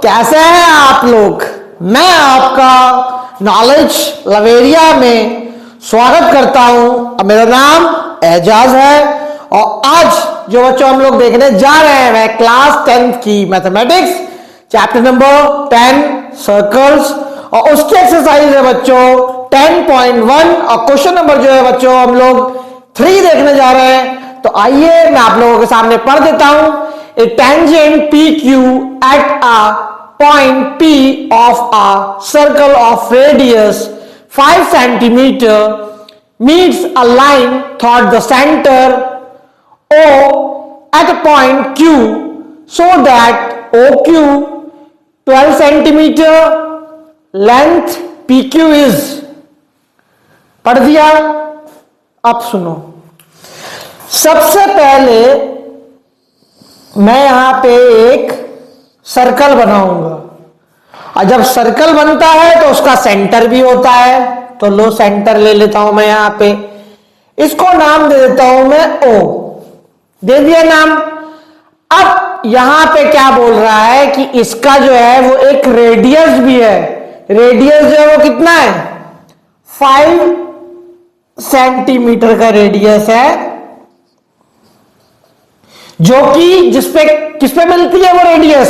कैसे हैं आप लोग। मैं आपका नॉलेज लवेरिया में स्वागत करता हूं। मेरा नाम एजाज है और आज जो बच्चों हम लोग देखने जा रहे हैं वह क्लास 10th की मैथमेटिक्स चैप्टर नंबर 10 सर्कल्स और उसकी एक्सरसाइज है बच्चों 10.1 और क्वेश्चन नंबर जो है बच्चों हम लोग 3 देखने जा रहे हैं। तो आइए मैं आप लोगों के सामने पढ़ देता हूं। A tangent PQ at a point P of a circle of radius 5 centimeter meets a line through the center O at a point Q so that OQ 12 centimeter length PQ is। पढ़ दिया। अब सुनो, सबसे पहले मैं यहां पे एक सर्कल बनाऊंगा और जब सर्कल बनता है तो उसका सेंटर भी होता है। तो लो सेंटर ले लेता हूं मैं यहां पे, इसको नाम दे देता हूं मैं ओ। दे दिया नाम। अब यहां पे क्या बोल रहा है कि इसका जो है वो एक रेडियस भी है। रेडियस जो है वो कितना है 5 सेंटीमीटर का रेडियस है, जो कि जिसपे किसपे मिलती है वो रेडियस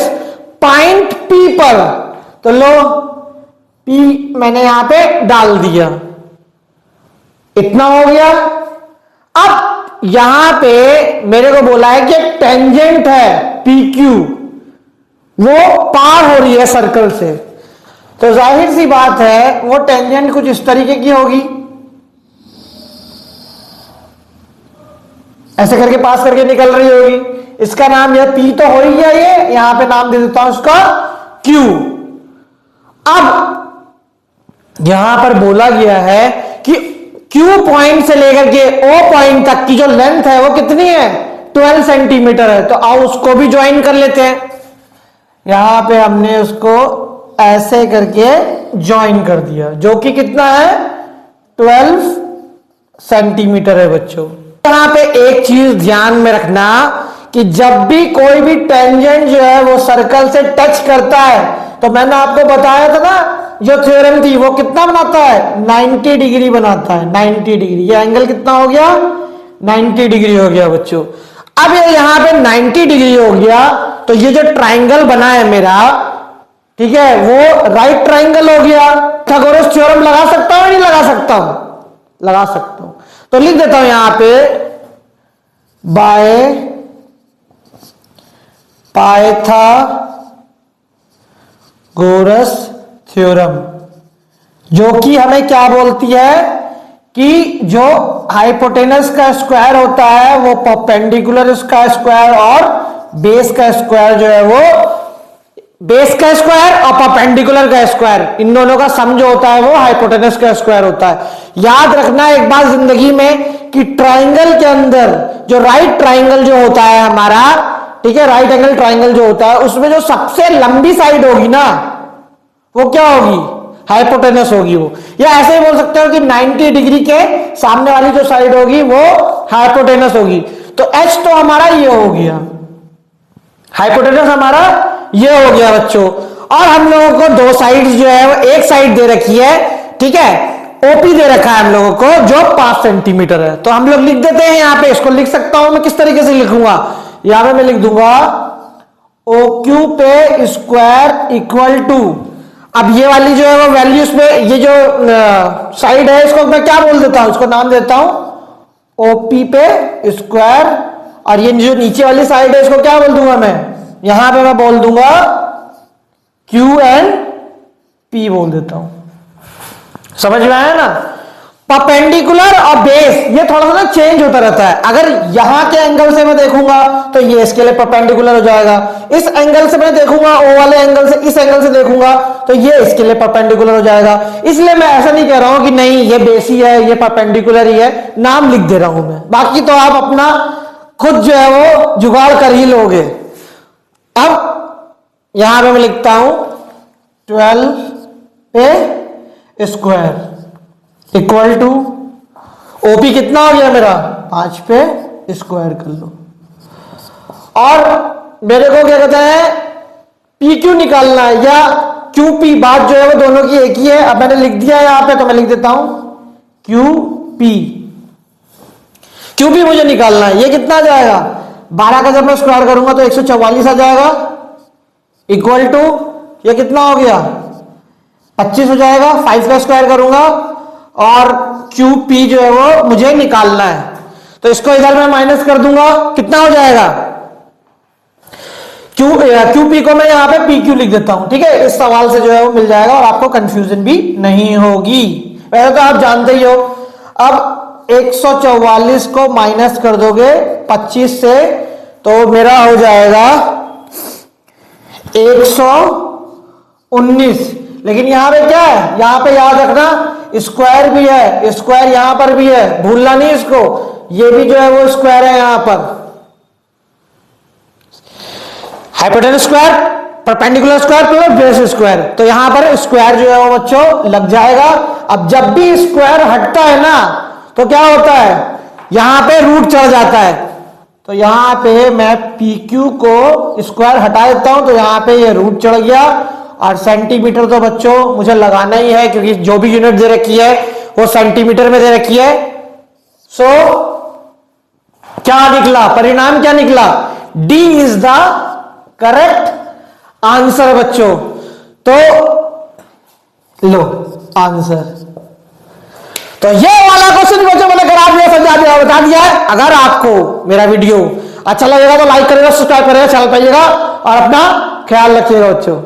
पॉइंट पी पर। तो लो पी मैंने यहां पे डाल दिया, इतना हो गया। अब यहां पे मेरे को बोला है कि एक टेंजेंट है पी क्यू, वो पार हो रही है सर्कल से। तो जाहिर सी बात है वो टेंजेंट कुछ इस तरीके की होगी, ऐसे करके पास करके निकल रही होगी। इसका नाम यह पी तो हो ही गया, ये यहां पे नाम दे देता हूं उसका क्यू। अब यहां पर बोला गया है कि क्यू पॉइंट से लेकर के ओ पॉइंट तक की जो लेंथ है वो कितनी है 12 सेंटीमीटर है। तो आओ उसको भी ज्वाइन कर लेते हैं। यहां पे हमने उसको ऐसे करके ज्वाइन कर दिया, जो कि कितना है 12 सेंटीमीटर है बच्चों। यहां पे एक चीज ध्यान में रखना कि जब भी कोई भी टेंजेंट जो है वो सर्कल से टच करता है, तो मैंने आपको बताया था ना जो थ्योरम थी वो कितना बनाता है 90 डिग्री बनाता है। 90 डिग्री, ये एंगल कितना हो गया 90 डिग्री हो गया बच्चों। अब ये यहां पे 90 डिग्री हो गया, तो ये जो ट्राइंगल बना है मेरा, ठीक है, वो राइट ट्राइंगल हो गया। पाइथागोरस थ्योरम लगा सकता हूं नहीं लगा सकता हूं? लगा सकता हूं। तो लिख देता हूं यहां पे बाय पाइथागोरस थ्योरम, जो कि हमें क्या बोलती है कि जो हाइपोटेनस का स्क्वायर होता है वो परपेंडिकुलर का स्क्वायर और बेस का स्क्वायर जो है वो बेस का स्क्वायर और परपेंडिकुलर का स्क्वायर, इन दोनों का सम जो होता है वो हाइपोटेनस का स्क्वायर होता है। याद रखना एक बात जिंदगी में कि ट्राइंगल के अंदर जो राइट ट्राइंगल जो होता है हमारा, ठीक है, राइट एंगल ट्राइंगल जो होता है उसमें जो सबसे लंबी साइड होगी ना वो क्या होगी हाइपोटेनस होगी वो। या ऐसे ही बोल सकते हो कि 90 डिग्री के सामने वाली जो साइड होगी वो हाइपोटेनस होगी। तो एच तो हमारा ये हो गया, हाइपोटेनस हमारा ये हो गया बच्चों। और हम लोगों को दो साइड्स जो है वो एक साइड दे रखी है, ठीक है, ओपी दे रखा है हम लोगों को जो 5 सेंटीमीटर है। तो हम लोग लिख देते हैं यहां पे, इसको लिख सकता हूं मैं किस तरीके से लिखूंगा, यहां पे मैं लिख दूंगा ओ क्यू पे स्क्वायर इक्वल टू, अब ये वाली जो है वो वैल्यूज पे ये जो साइड है इसको मैं क्या बोल देता हूं, इसको नाम देता हूं ओपी पे स्क्वायर, और ये जो नीचे वाली साइड है इसको क्या बोल दूंगा मैं, यहां पे मैं बोल दूंगा क्यू एंड पी बोल देता हूं। समझ में आया ना। परपेंडिकुलर और बेस ये थोड़ा सा ना चेंज होता रहता है। अगर यहां के एंगल से मैं देखूंगा तो ये इसके लिए परपेंडिकुलर हो जाएगा, इस एंगल से मैं देखूंगा ओ वाले एंगल से, इस एंगल से देखूंगा तो ये इसके लिए परपेंडिकुलर हो जाएगा। इसलिए मैं ऐसा नहीं कह रहा हूं कि नहीं ये बेस ही है ये परपेंडिकुलर ही है, नाम लिख दे रहा हूं मैं, बाकी तो आप अपना खुद जो है वो जुगाड़ कर ही लोगे। अब यहां पे मैं लिखता हूं 12 पे स्क्वायर इक्वल टू ओपी कितना हो गया मेरा 5 पे स्क्वायर कर लो। और मेरे को क्या कहता है पी क्यू निकालना है या क्यू पी, बात जो है वो दोनों की एक ही है। अब मैंने लिख दिया है यहां पे, तो मैं लिख देता हूं क्यू पी। क्यू पी मुझे निकालना है। ये कितना आ जाएगा, 12 का जब मैं स्क्वायर करूंगा तो 144 आ जाएगा, इक्वल टू ये कितना हो गया 25 हो जाएगा। 5 का स्क्वायर करूंगा और क्यू पी जो है वो मुझे निकालना है, तो इसको इधर मैं माइनस कर दूंगा, कितना हो जाएगा क्यू पी को मैं यहां पे पी क्यू लिख देता हूं। ठीक है, इस सवाल से जो है वो मिल जाएगा और आपको कंफ्यूजन भी नहीं होगी। वैसे तो आप जानते ही हो। अब 144 को माइनस कर दोगे 25 से तो मेरा हो जाएगा 119। लेकिन यहां पे क्या है, यहां पे याद रखना स्क्वायर भी है, स्क्वायर यहां पर भी है, भूलना नहीं इसको। ये भी जो है वो स्क्वायर है यहां पर, hypotenuse square, perpendicular square plus base square, तो यहां पर स्क्वायर जो है वो बच्चों लग जाएगा। अब जब भी स्क्वायर हटता है ना तो क्या होता है, यहां पे रूट चढ़ जाता है। तो यहां पे मैं पी क्यू को स्क्वायर हटा देता हूं, तो यहां पे ये रूट चढ़ गया। और सेंटीमीटर तो बच्चों मुझे लगाना ही है, क्योंकि जो भी यूनिट दे रखी है वो सेंटीमीटर में दे रखी है। सो क्या निकला, परिणाम क्या निकला, D is the correct answer बच्चों। तो लो आंसर। तो ये वाला क्वेश्चन बच्चों मैंने करा दिया, समझा दिया, बता दिया है। अगर आपको मेरा वीडियो अच्छा लगेगा तो लाइक करेगा, सब्सक्राइब करेगा, चैनल पाइएगा और अपना ख्याल रखिएगा बच्चों।